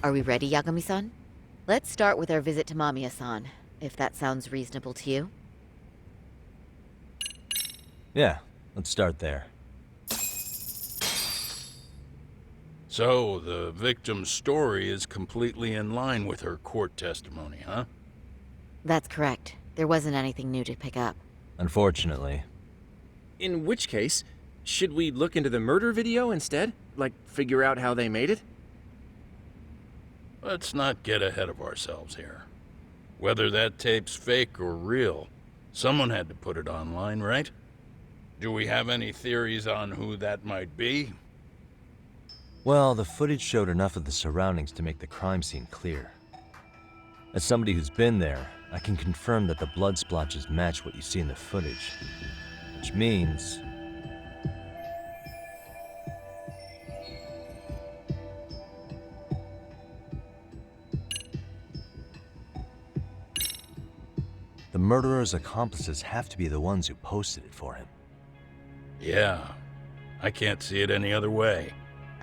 Are we ready, Yagami-san? Let's start with our visit to Mamiya-san, if that sounds reasonable to you. Yeah, let's start there. So, the victim's story is completely in line with her court testimony, huh? That's correct. There wasn't anything new to pick up. Unfortunately. In which case, should we look into the murder video instead? Like, figure out how they made it? Let's not get ahead of ourselves here. Whether that tape's fake or real, someone had to put it online, right? Do we have any theories on who that might be? Well, the footage showed enough of the surroundings to make the crime scene clear. As somebody who's been there, I can confirm that the blood splotches match what you see in the footage. Which means... the murderer's accomplices have to be the ones who posted it for him. Yeah, I can't see it any other way.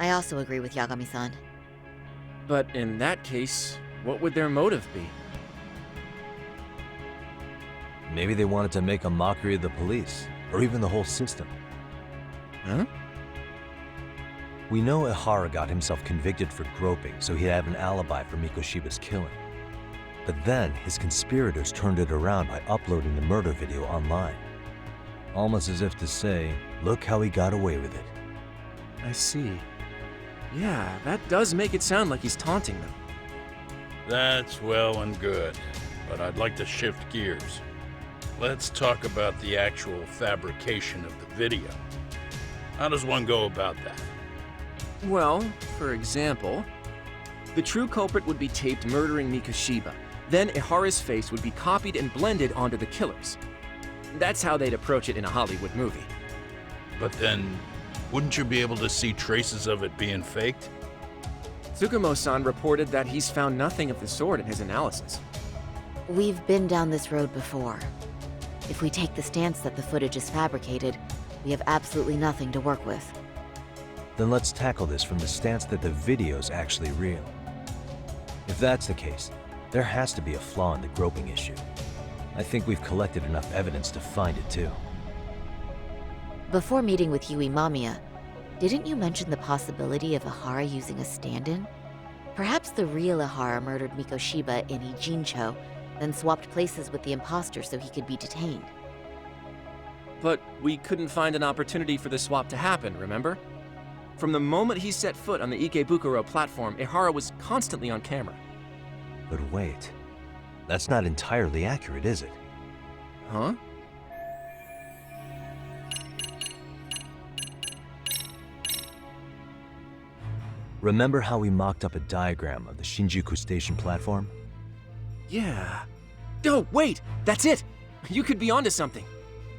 I also agree with Yagami-san. But in that case, what would their motive be? Maybe they wanted to make a mockery of the police, or even the whole system. Huh? We know Ihara got himself convicted for groping, so he'd have an alibi for Mikoshiba's killing. But then, his conspirators turned it around by uploading the murder video online. Almost as if to say, look how he got away with it. I see. Yeah, that does make it sound like he's taunting them. That's well and good, but I'd like to shift gears. Let's talk about the actual fabrication of the video. How does one go about that? Well, for example, the true culprit would be taped murdering Mikoshiba. Then Ihara's face would be copied and blended onto the killers. That's how they'd approach it in a Hollywood movie. But then, wouldn't you be able to see traces of it being faked? Tsukumo-san reported that he's found nothing of the sort in his analysis. We've been down this road before. If we take the stance that the footage is fabricated, we have absolutely nothing to work with. Then let's tackle this from the stance that the video's actually real. If that's the case, there has to be a flaw in the groping issue. I think we've collected enough evidence to find it too. Before meeting with Yui Mamiya, didn't you mention the possibility of Ihara using a stand-in? Perhaps the real Ihara murdered Mikoshiba in Ijincho, then swapped places with the imposter so he could be detained. But we couldn't find an opportunity for the swap to happen, remember? From the moment he set foot on the Ikebukuro platform, Ihara was constantly on camera. But wait, that's not entirely accurate, is it? Huh? Remember how we mocked up a diagram of the Shinjuku Station platform? Yeah. Oh, wait! That's it! You could be onto something.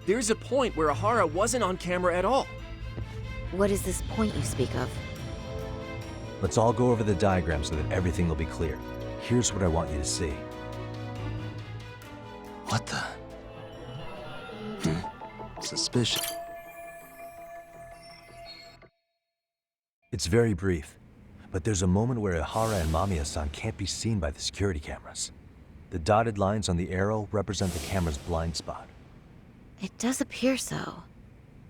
There's a point where Ihara wasn't on camera at all. What is this point you speak of? Let's all go over the diagram so that everything will be clear. Here's what I want you to see. What the? Suspicious. It's very brief, but there's a moment where Ihara and Mamiya-san can't be seen by the security cameras. The dotted lines on the arrow represent the camera's blind spot. It does appear so.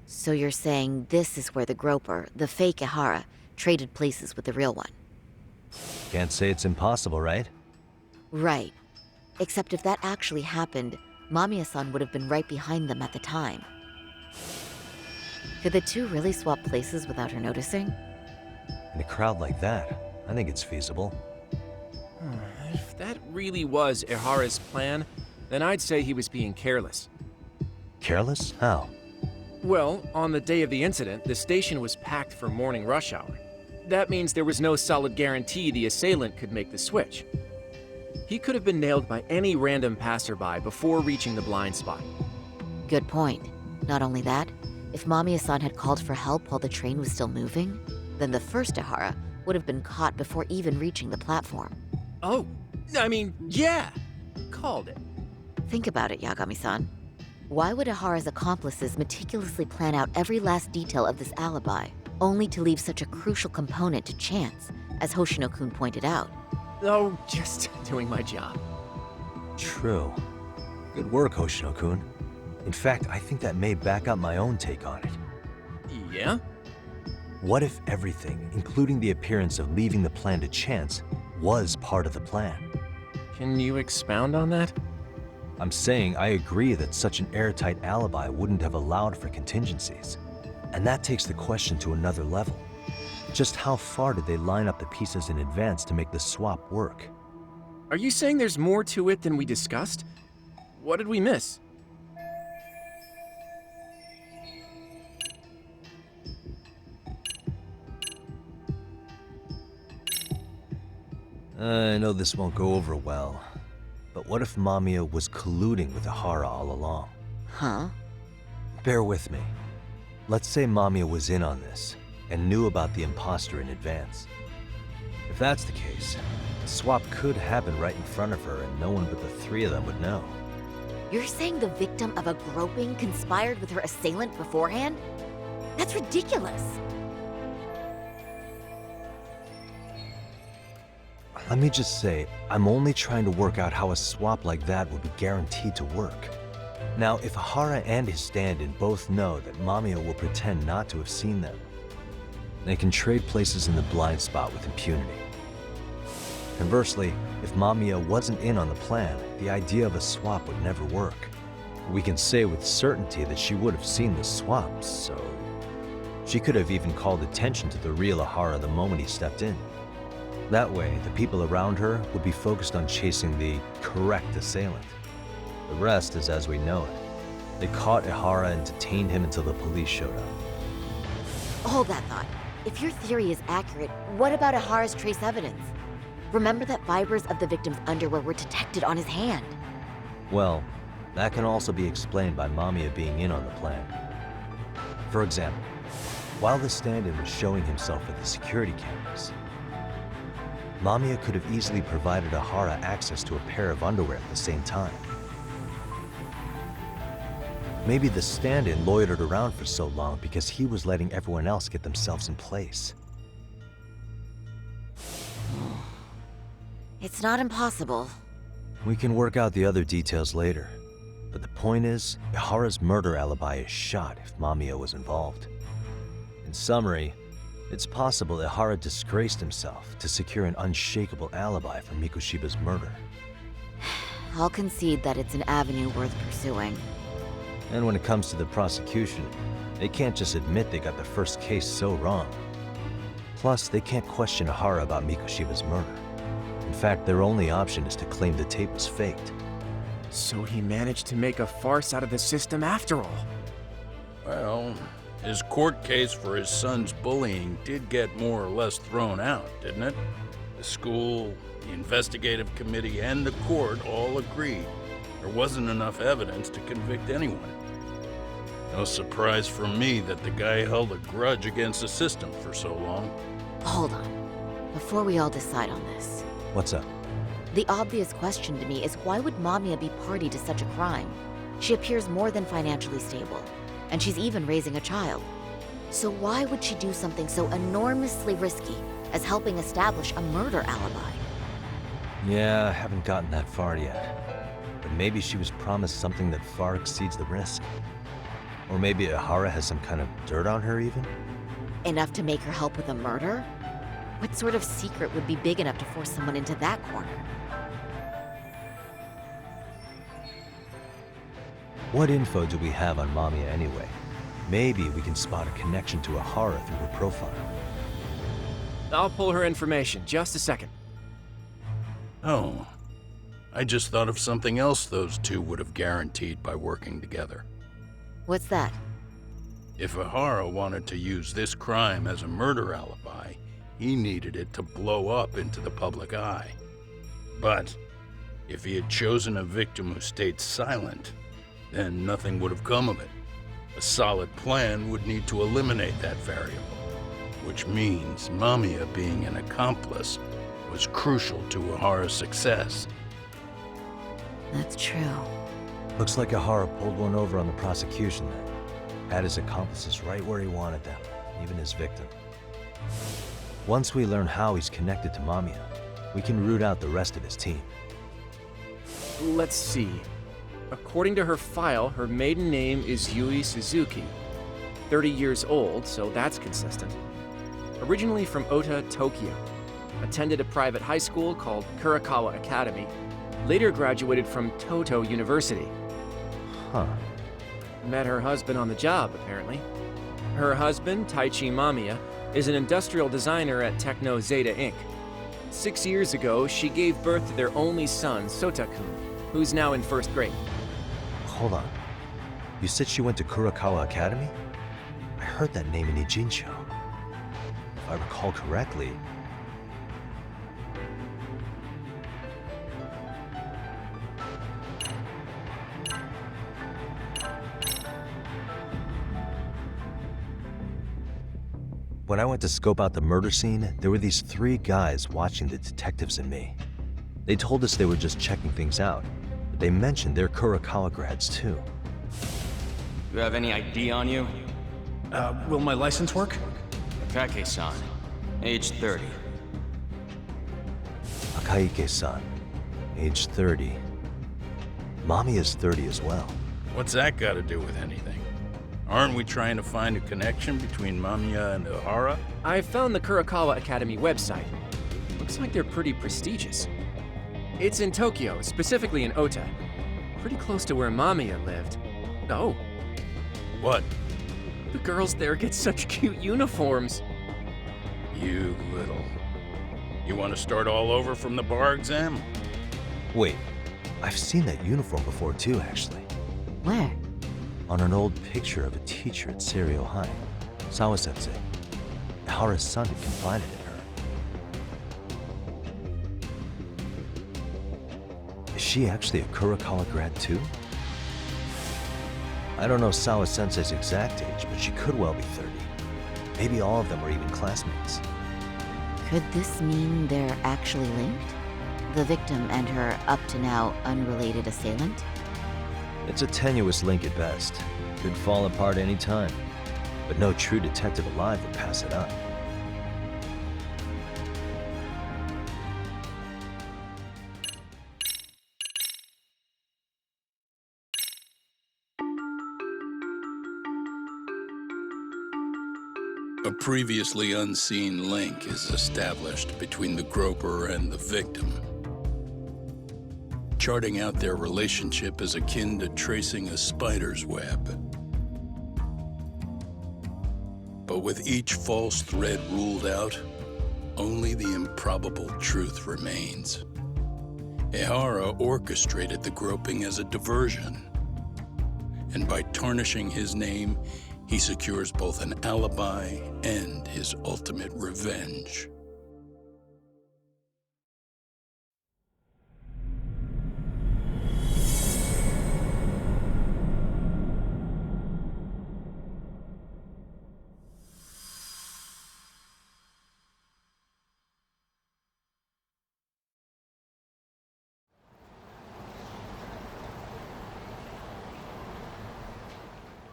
So you're saying this is where the groper, the fake Ihara, traded places with the real one? Can't say it's impossible, right? Right. Except if that actually happened, Mamiya-san would have been right behind them at the time. Could the two really swap places without her noticing? In a crowd like that, I think it's feasible. If that really was Ihara's plan, then I'd say he was being careless. Careless? How? Well, on the day of the incident, the station was packed for morning rush hour. That means there was no solid guarantee the assailant could make the switch. He could have been nailed by any random passerby before reaching the blind spot. Good point. Not only that, if Mamiya-san had called for help while the train was still moving, then the first Ihara would have been caught before even reaching the platform. Oh, I mean, yeah! Called it. Think about it, Yagami-san. Why would Ihara's accomplices meticulously plan out every last detail of this alibi, only to leave such a crucial component to chance, as Hoshino-kun pointed out? Oh, just doing my job. True. Good work, Hoshino-kun. In fact, I think that may back up my own take on it. Yeah? What if everything, including the appearance of leaving the plan to chance, was part of the plan? Can you expound on that? I'm saying I agree that such an airtight alibi wouldn't have allowed for contingencies. And that takes the question to another level. Just how far did they line up the pieces in advance to make the swap work? Are you saying there's more to it than we discussed? What did we miss? I know this won't go over well, but what if Mamiya was colluding with Ihara all along? Huh? Bear with me. Let's say Mamiya was in on this and knew about the imposter in advance. If that's the case, the swap could happen right in front of her and no one but the three of them would know. You're saying the victim of a groping conspired with her assailant beforehand? That's ridiculous. Let me just say, I'm only trying to work out how a swap like that would be guaranteed to work. Now, if Ihara and his stand-in both know that Mamiya will pretend not to have seen them, they can trade places in the blind spot with impunity. Conversely, if Mamiya wasn't in on the plan, the idea of a swap would never work. We can say with certainty that she would have seen the swap, so... She could have even called attention to the real Ihara the moment he stepped in. That way, the people around her would be focused on chasing the correct assailant. The rest is as we know it. They caught Ihara and detained him until the police showed up. Hold that thought. If your theory is accurate, what about Ihara's trace evidence? Remember that fibers of the victim's underwear were detected on his hand. Well, that can also be explained by Mamiya being in on the plan. For example, while the stand-in was showing himself at the security cameras, Mamiya could have easily provided Ihara access to a pair of underwear at the same time. Maybe the stand-in loitered around for so long because he was letting everyone else get themselves in place. It's not impossible. We can work out the other details later, but the point is, Ihara's murder alibi is shot if Mamiya was involved. In summary, it's possible Ihara disgraced himself to secure an unshakable alibi for Mikoshiba's murder. I'll concede that it's an avenue worth pursuing. And when it comes to the prosecution, they can't just admit they got the first case so wrong. Plus, they can't question Ihara about Mikoshiba's murder. In fact, their only option is to claim the tape was faked. So he managed to make a farce out of the system after all. Well, his court case for his son's bullying did get more or less thrown out, didn't it? The school, the investigative committee, and the court all agreed there wasn't enough evidence to convict anyone. No surprise for me that the guy held a grudge against the system for so long. Hold on. Before we all decide on this, What's up? the obvious question to me is why would Mamiya be party to such a crime? She appears more than financially stable, and she's even raising a child. So why would she do something so enormously risky as helping establish a murder alibi? Yeah, I haven't gotten that far yet. But maybe she was promised something that far exceeds the risk. Or maybe Ihara has some kind of dirt on her even? Enough to make her help with a murder? What sort of secret would be big enough to force someone into that corner? What info do we have on Mamiya anyway? Maybe we can spot a connection to Ihara through her profile. I'll pull her information. Just a second. Oh, I just thought of something else those two would have guaranteed by working together. What's that? If Ihara wanted to use this crime as a murder alibi, he needed it to blow up into the public eye. But if he had chosen a victim who stayed silent, then nothing would have come of it. A solid plan would need to eliminate that variable, which means Mamiya being an accomplice was crucial to Ihara's success. That's true. Looks like Ihara pulled one over on the prosecution then. Had his accomplices right where he wanted them, even his victim. Once we learn how he's connected to Mamiya, We can root out the rest of his team. Let's see. According to her file, her maiden name is Yui Suzuki. 30 years old, so that's consistent. Originally from Ota, Tokyo. Attended a private high school called Kurakawa Academy. Later graduated from Toto University. Huh. Met her husband on the job, apparently. Her husband, Taichi Mamiya, is an industrial designer at Techno Zeta Inc. 6 years ago, she gave birth to their only son, Sota-kun, who's now in first grade. Hold on. You said she went to Kurakawa Academy? I heard that name in Ijincho. If I recall correctly... When I went to scope out the murder scene, there were these 3 guys watching the detectives and me. They told us they were just checking things out, but they mentioned they're Kurakawa grads too. You have any ID on you? Will my license work? Akake-san, age 30. Akaike-san, age 30. Mommy is 30 as well. What's that got to do with anything? Aren't we trying to find a connection between Mamiya and Ihara? I found the Kurakawa Academy website. Looks like they're pretty prestigious. It's in Tokyo, specifically in Ota. Pretty close to where Mamiya lived. Oh, What? the girls there get such cute uniforms. You little... You want to start all over from the bar exam? Wait, I've seen that uniform before too, actually. Where? On an old picture of a teacher at Seiryo High, Sawa-sensei. Ihara's son had confided in her. Is she actually a Kurakawa grad too? I don't know Sawa-sensei's exact age, but she could well be 30. Maybe all of them were even classmates. Could this mean they're actually linked? The victim and her up-to-now unrelated assailant? It's a tenuous link at best. Could fall apart any time. But no true detective alive would pass it up. A previously unseen link is established between the groper and the victim. Charting out their relationship is akin to tracing a spider's web. But with each false thread ruled out, only the improbable truth remains. Ihara orchestrated the groping as a diversion, and by tarnishing his name, he secures both an alibi and his ultimate revenge.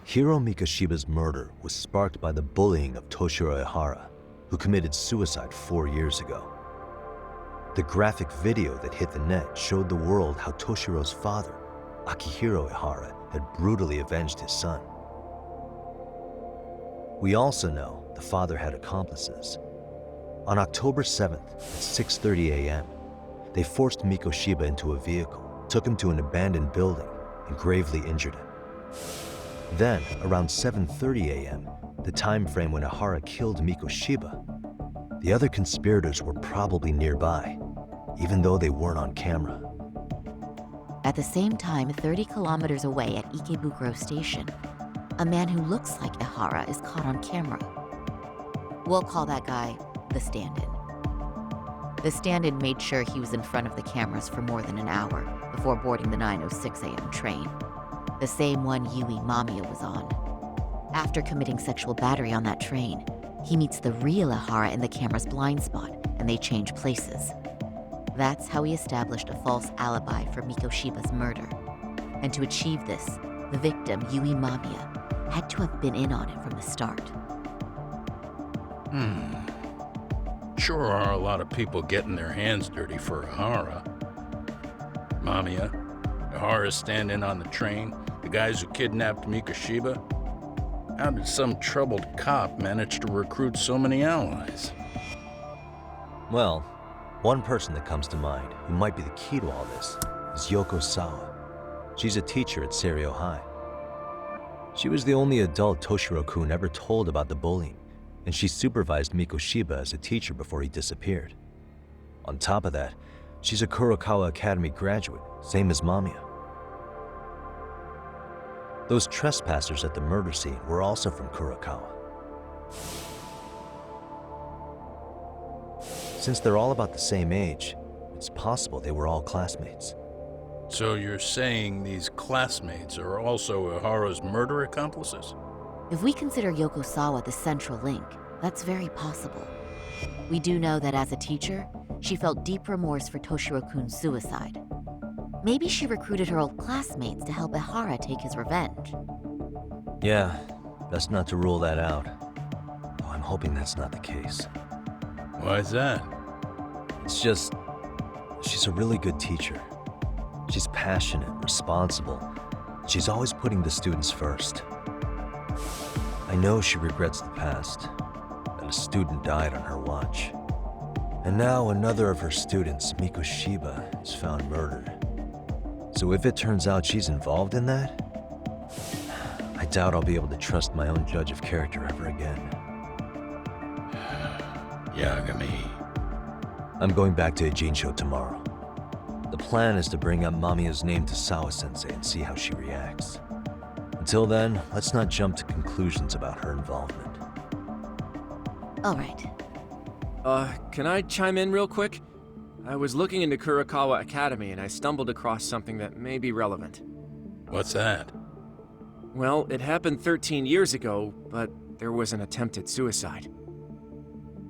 Hiro Mikoshiba's murder was sparked by the bullying of Toshiro Ihara, who committed suicide 4 years ago. The graphic video that hit the net showed the world how Toshiro's father, Akihiro Ihara, had brutally avenged his son. We also know the father had accomplices. On October 7th at 6:30 a.m., they forced Mikoshiba into a vehicle, took him to an abandoned building, and gravely injured him. Then, around 7:30 a.m., the time frame when Ihara killed Mikoshiba, the other conspirators were probably nearby, even though they weren't on camera. At the same time, 30 kilometers away at Ikebukuro Station, a man who looks like Ihara is caught on camera. We'll call that guy the stand-in. The stand-in made sure he was in front of the cameras for more than an hour before boarding the 9:06 a.m. train, the same one Yui Mamiya was on. After committing sexual battery on that train, he meets the real Ihara in the camera's blind spot, and they change places. That's how he established a false alibi for Mikoshiba's murder. And to achieve this, the victim, Yui Mamiya, had to have been in on it from the start. Sure are a lot of people getting their hands dirty for Ahara. Mamiya, Ahara's stand-in on the train, the guys who kidnapped Mikoshiba. How did some troubled cop manage to recruit so many allies? Well, one person that comes to mind who might be the key to all this is Yoko Sawa. She's a teacher at Seiryo High. She was the only adult Toshiro-kun ever told about the bullying, and she supervised Mikoshiba as a teacher before he disappeared. On top of that, she's a Kurokawa Academy graduate, same as Mamiya. Those trespassers at the murder scene were also from Kurokawa. Since they're all about the same age, it's possible they were all classmates. So you're saying these classmates are also Ahara's murder accomplices? If we consider Yoko Sawa the central link, that's very possible. We do know that as a teacher, she felt deep remorse for Toshiro-kun's suicide. Maybe she recruited her old classmates to help Ahara take his revenge. Yeah, best not to rule that out. Though I'm hoping that's not the case. Why's that? It's just, she's a really good teacher. She's passionate, responsible. She's always putting the students first. I know she regrets the past, that a student died on her watch. And now another of her students, Mikoshiba, is found murdered. So if it turns out she's involved in that, I doubt I'll be able to trust my own judge of character ever again. Yagami. I'm going back to Ijincho tomorrow. The plan is to bring up Mamiya's name to Sawa-sensei and see how she reacts. Until then, let's not jump to conclusions about her involvement. All right. Can I chime in real quick? I was looking into Kurokawa Academy and I stumbled across something that may be relevant. What's that? Well, it happened 13 years ago, but there was an attempted suicide.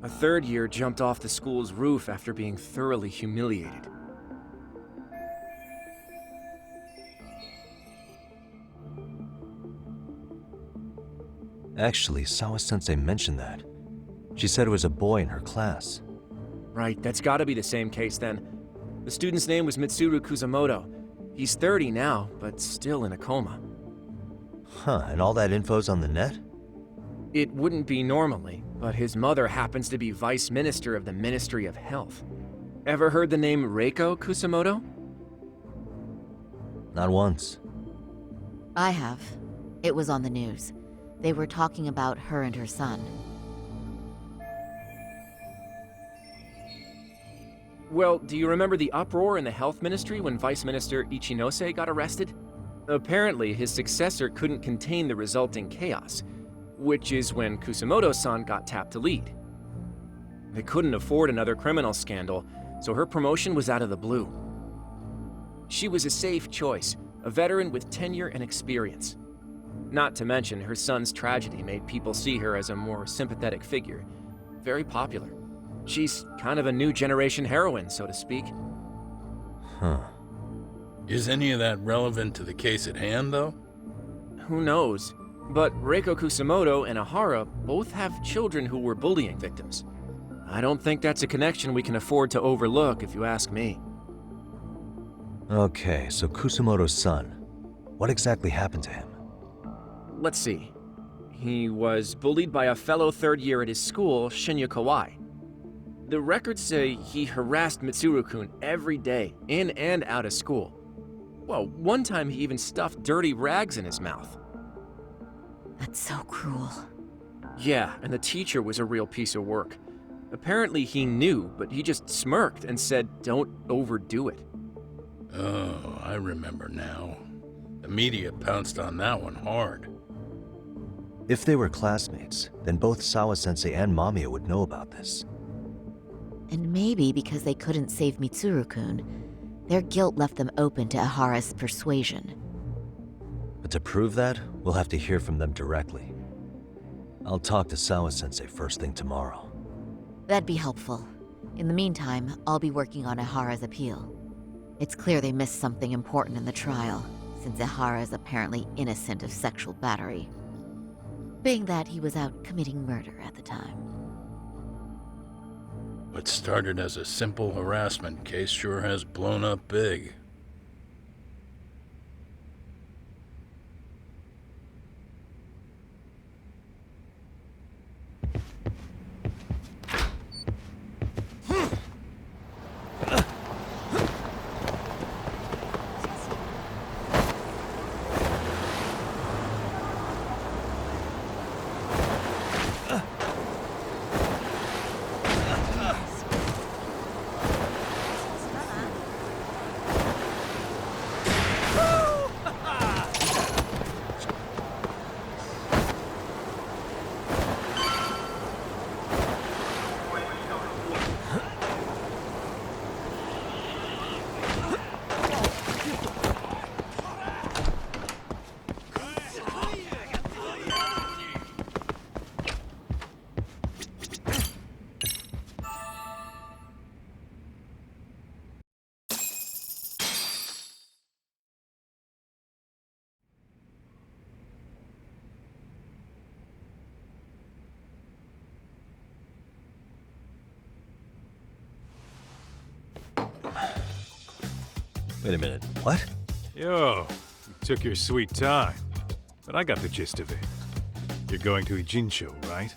A third year jumped off the school's roof after being thoroughly humiliated. Actually, Sawa-sensei mentioned that. She said it was a boy in her class. Right, that's gotta be the same case then. The student's name was Mitsuru Kusamoto. He's 30 now, but still in a coma. Huh, and all that info's on the net? It wouldn't be normally, but his mother happens to be Vice Minister of the Ministry of Health. Ever heard the name Reiko Kusamoto? Not once. I have. It was on the news. They were talking about her and her son. Well, do you remember the uproar in the health ministry when Vice Minister Ichinose got arrested? Apparently, his successor couldn't contain the resulting chaos, which is when Kusamoto-san got tapped to lead. They couldn't afford another criminal scandal, so her promotion was out of the blue. She was a safe choice, a veteran with tenure and experience. Not to mention, her son's tragedy made people see her as a more sympathetic figure. Very popular. She's kind of a new generation heroine, so to speak. Huh. Is any of that relevant to the case at hand, though? Who knows? But Reiko Kusamoto and Ahara both have children who were bullying victims. I don't think that's a connection we can afford to overlook, if you ask me. Okay, so Kusamoto's son. What exactly happened to him? Let's see. He was bullied by a fellow third year at his school, Shinya Kawai. The records say he harassed Mitsuru-kun every day, in and out of school. Well, one time he even stuffed dirty rags in his mouth. That's so cruel. Yeah, and the teacher was a real piece of work. Apparently he knew, but he just smirked and said, "Don't overdo it." Oh, I remember now. The media pounced on that one hard. If they were classmates, then both Sawa-sensei and Mamiya would know about this. And maybe because they couldn't save Mitsuru-kun, their guilt left them open to Ahara's persuasion. But to prove that, we'll have to hear from them directly. I'll talk to Sawa-sensei first thing tomorrow. That'd be helpful. In the meantime, I'll be working on Ahara's appeal. It's clear they missed something important in the trial, since Ahara is apparently innocent of sexual battery, being that he was out committing murder at the time. What started as a simple harassment case sure has blown up big. Wait a minute, what? Yo, you took your sweet time, but I got the gist of it. You're going to Ijincho, right?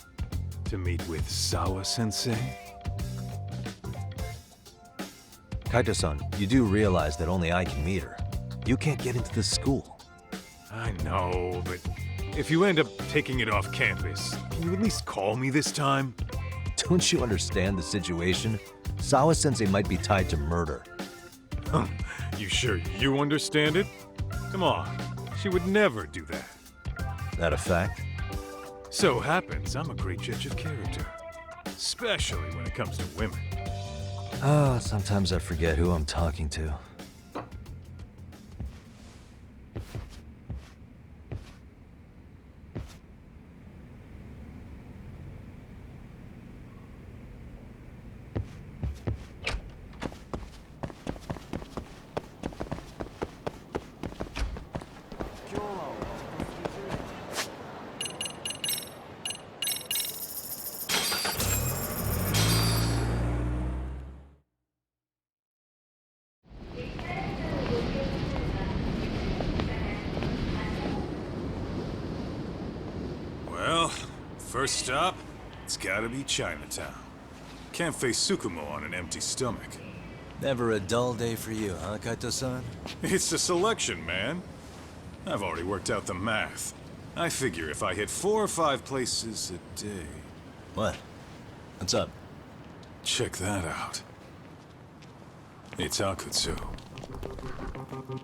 To meet with Sawa-sensei? Kaito-san, you do realize that only I can meet her. You can't get into the school. I know, but if you end up taking it off campus, can you at least call me this time? Don't you understand the situation? Sawa-sensei might be tied to murder. You sure you understand it? Come on, she would never do that. That a fact? So happens I'm a great judge of character, especially when it comes to women. Sometimes I forget who I'm talking to. Well, first stop, it's gotta be Chinatown. Can't face Tsukumo on an empty stomach. Never a dull day for you, huh, Kaito-san? It's the selection, man. I've already worked out the math. I figure if I hit 4 or 5 places a day... What? What's up? Check that out. It's Akutsu.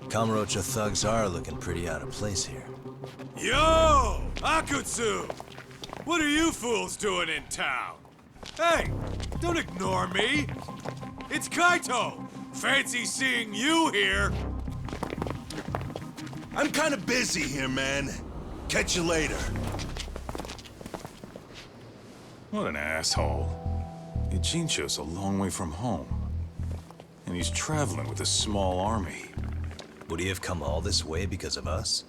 Kamurocho thugs are looking pretty out of place here. Yo! Akutsu! What are you fools doing in town? Hey, don't ignore me! It's Kaito! Fancy seeing you here! I'm kind of busy here, man. Catch you later. What an asshole. Ijincho's a long way from home. And he's traveling with a small army. Would he have come all this way because of us?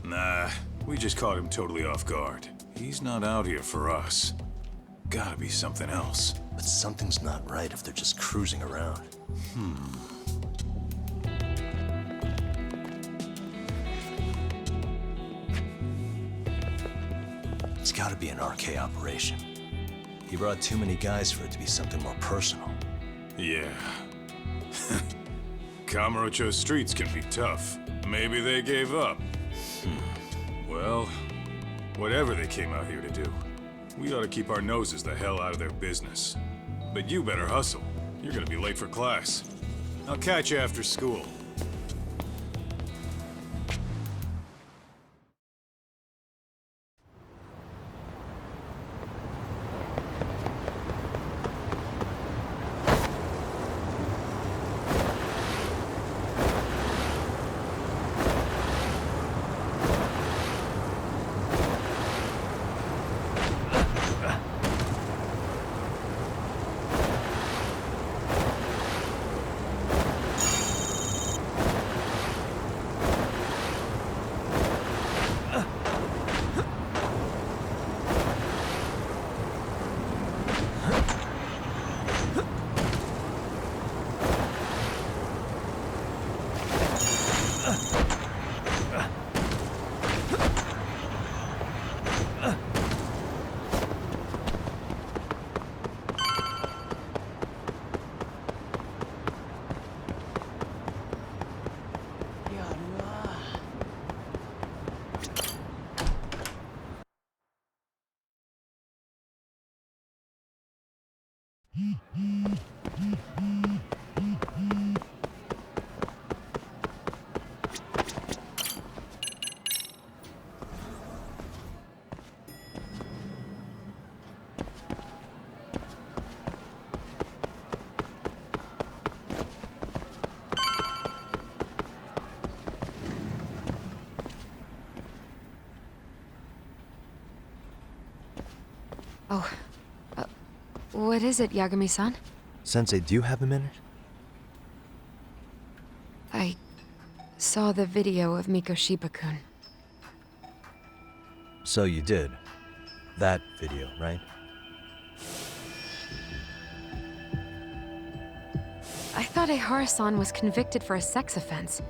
Nah, we just caught him totally off guard. He's not out here for us. Gotta be something else. But something's not right if they're just cruising around. It's gotta be an RK operation. He brought too many guys for it to be something more personal. Yeah. Kamurocho streets can be tough. Maybe they gave up. Well, whatever they came out here to do, we ought to keep our noses the hell out of their business. But you better hustle. You're gonna be late for class. I'll catch you after school. Oh, what is it, Yagami-san? Sensei, do you have a minute? I saw the video of Mikoshiba-kun. So you did. That video, right? I thought Ehara-san was convicted for a sex offense.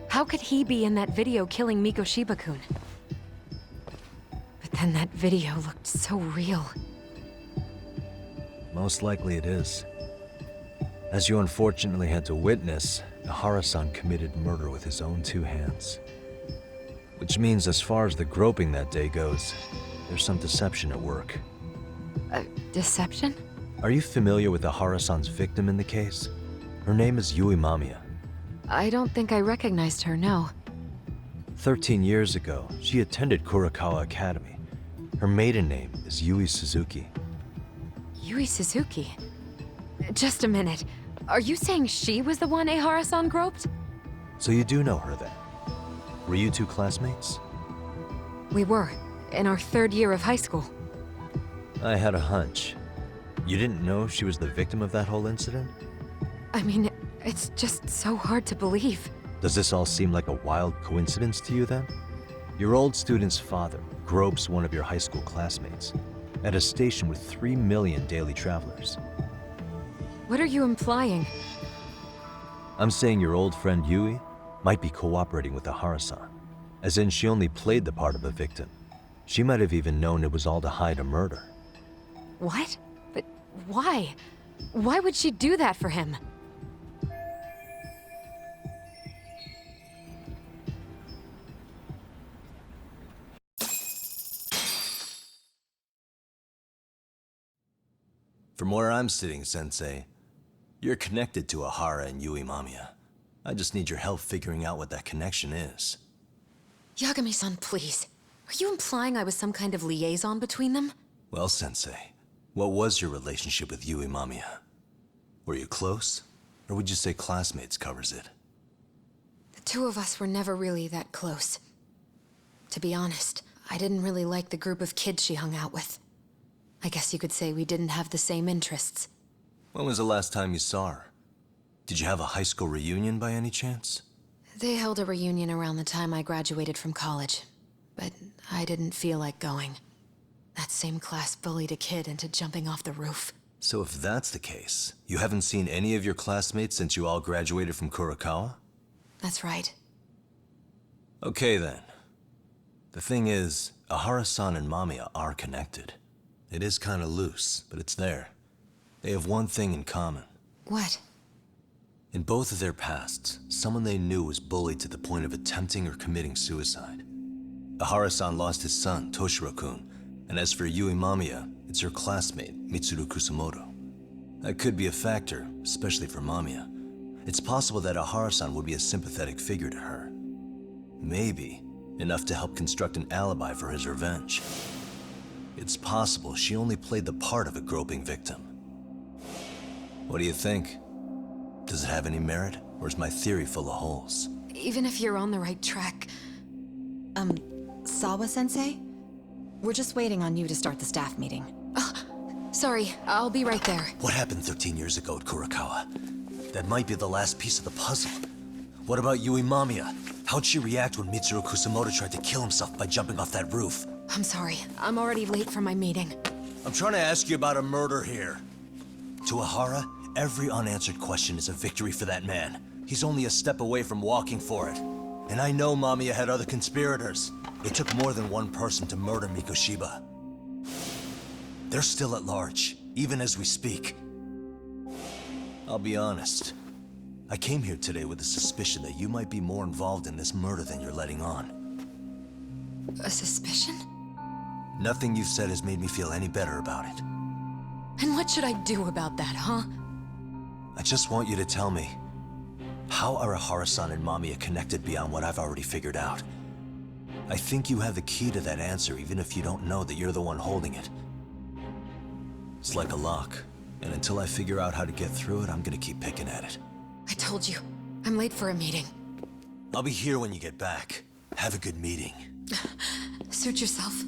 How could he be in that video killing Mikoshiba-kun? But then that video looked so real. Most likely it is. As you unfortunately had to witness, Ehara-san committed murder with his own two hands. Which means as far as the groping that day goes, there's some deception at work. Deception? Are you familiar with Ehara-san's victim in the case? Her name is Yui Mamiya. I don't think I recognized her, no. 13 years ago, she attended Kurakawa Academy. Her maiden name is Yui Suzuki. Yui Suzuki? Just a minute. Are you saying she was the one Ehara-san groped? So you do know her then? Were you two classmates? We were, in our 3rd year of high school. I had a hunch. You didn't know she was the victim of that whole incident? I mean, it's just so hard to believe. Does this all seem like a wild coincidence to you then? Your old student's father gropes one of your high school classmates at a station with 3 million daily travelers. What are you implying? I'm saying your old friend Yui might be cooperating with Ehara-san, as in she only played the part of a victim. She might have even known it was all to hide a murder. What? But why? Why would she do that for him? From where I'm sitting, Sensei, you're connected to Ehara and Yui Mamiya. I just need your help figuring out what that connection is. Yagami-san, please. Are you implying I was some kind of liaison between them? Well, Sensei, what was your relationship with Yui Mamiya? Were you close? Or would you say classmates covers it? The two of us were never really that close. To be honest, I didn't really like the group of kids she hung out with. I guess you could say we didn't have the same interests. When was the last time you saw her? Did you have a high school reunion by any chance? They held a reunion around the time I graduated from college, but I didn't feel like going. That same class bullied a kid into jumping off the roof. So if that's the case, you haven't seen any of your classmates since you all graduated from Kurakawa? That's right. Okay then. The thing is, Ehara-san and Mamiya are connected. It is kinda loose, but it's there. They have one thing in common. What? In both of their pasts, someone they knew was bullied to the point of attempting or committing suicide. Ehara-san lost his son, Toshiro-kun, and as for Yui Mamiya, it's her classmate, Mitsuru Kusamoto. That could be a factor, especially for Mamiya. It's possible that Ehara-san would be a sympathetic figure to her. Maybe enough to help construct an alibi for his revenge. It's possible she only played the part of a groping victim. What do you think? Does it have any merit, or is my theory full of holes? Even if you're on the right track... Sawa-sensei? We're just waiting on you to start the staff meeting. Sorry, I'll be right there. What happened 13 years ago at Kurakawa? That might be the last piece of the puzzle. What about Yui Mamiya? How'd she react when Mitsuru Kusamoto tried to kill himself by jumping off that roof? I'm sorry, I'm already late for my meeting. I'm trying to ask you about a murder here. To Ehara, every unanswered question is a victory for that man. He's only a step away from walking for it. And I know Mamiya had other conspirators. It took more than one person to murder Mikoshiba. They're still at large, even as we speak. I'll be honest. I came here today with the suspicion that you might be more involved in this murder than you're letting on. A suspicion? Nothing you've said has made me feel any better about it. And what should I do about that, huh? I just want you to tell me, how are Ehara-san and Mamiya connected beyond what I've already figured out? I think you have the key to that answer, even if you don't know that you're the one holding it. It's like a lock, and until I figure out how to get through it, I'm gonna keep picking at it. I told you, I'm late for a meeting. I'll be here when you get back. Have a good meeting. Suit yourself.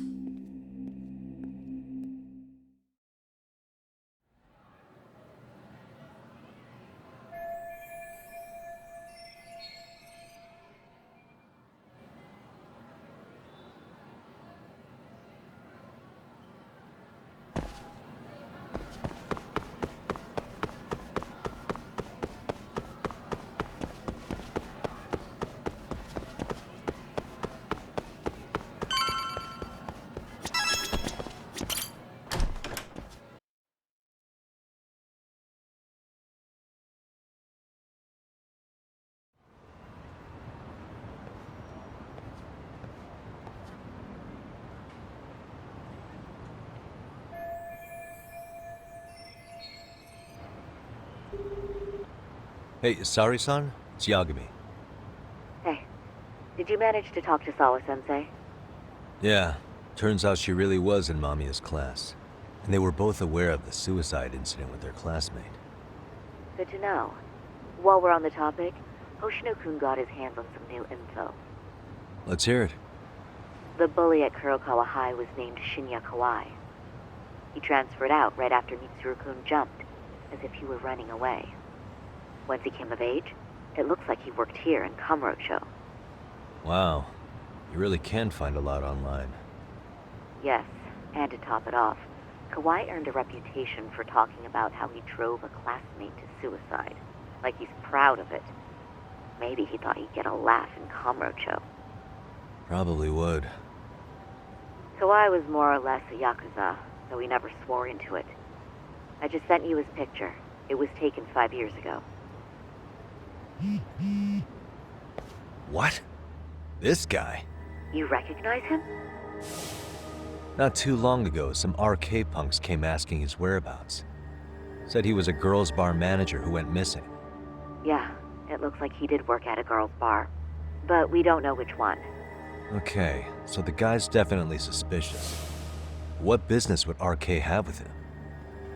Hey, Sari-san? It's Yagami. Hey, did you manage to talk to Sawa-sensei? Yeah, turns out she really was in Mamiya's class. And they were both aware of the suicide incident with their classmate. Good to know. While we're on the topic, Hoshino-kun got his hands on some new info. Let's hear it. The bully at Kurokawa High was named Shinya Kawai. He transferred out right after Mitsuru-kun jumped, as if he were running away. Once he came of age, it looks like he worked here in Kamurocho. Wow. You really can find a lot online. Yes, and to top it off, Kawai earned a reputation for talking about how he drove a classmate to suicide. Like he's proud of it. Maybe he thought he'd get a laugh in Kamurocho. Probably would. Kawai was more or less a Yakuza, though he never swore into it. I just sent you his picture. It was taken 5 years ago. What? This guy? You recognize him? Not too long ago, some RK punks came asking his whereabouts. Said he was a girls' bar manager who went missing. Yeah, it looks like he did work at a girls' bar. But we don't know which one. Okay, so the guy's definitely suspicious. What business would RK have with him?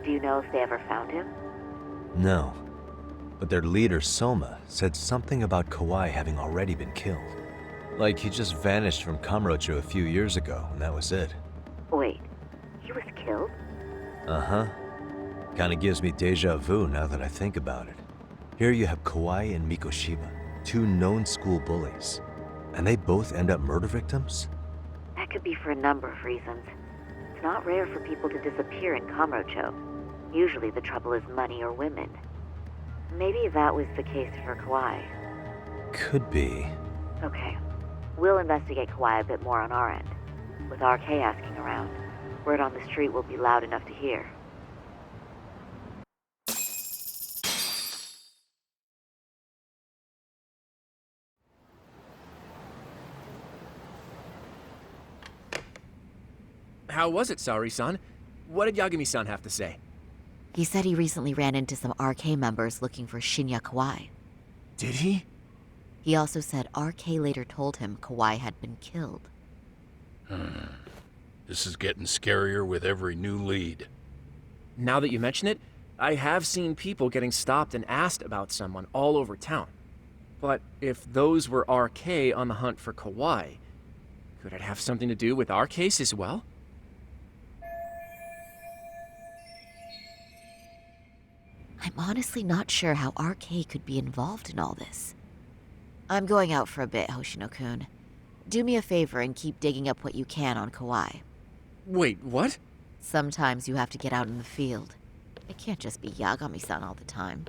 Do you know if they ever found him? No. But their leader, Soma, said something about Kawai having already been killed. Like he just vanished from Kamurocho a few years ago, and that was it. Wait, he was killed? Uh-huh. Kinda gives me deja vu now that I think about it. Here you have Kawai and Mikoshiba, two known school bullies. And they both end up murder victims? That could be for a number of reasons. It's not rare for people to disappear in Kamurocho. Usually the trouble is money or women. Maybe that was the case for Kawai. Could be. Okay. We'll investigate Kawai a bit more on our end. With RK asking around, word on the street will be loud enough to hear. How was it, Saori-san? What did Yagami-san have to say? He said he recently ran into some RK members looking for Shinya Kawai. Did he? He also said RK later told him Kawai had been killed. This is getting scarier with every new lead. Now that you mention it, I have seen people getting stopped and asked about someone all over town. But if those were RK on the hunt for Kawai, could it have something to do with our case as well? I'm honestly not sure how RK could be involved in all this. I'm going out for a bit, Hoshino-kun. Do me a favor and keep digging up what you can on Kawai. Wait, what? Sometimes you have to get out in the field. It can't just be Yagami-san all the time.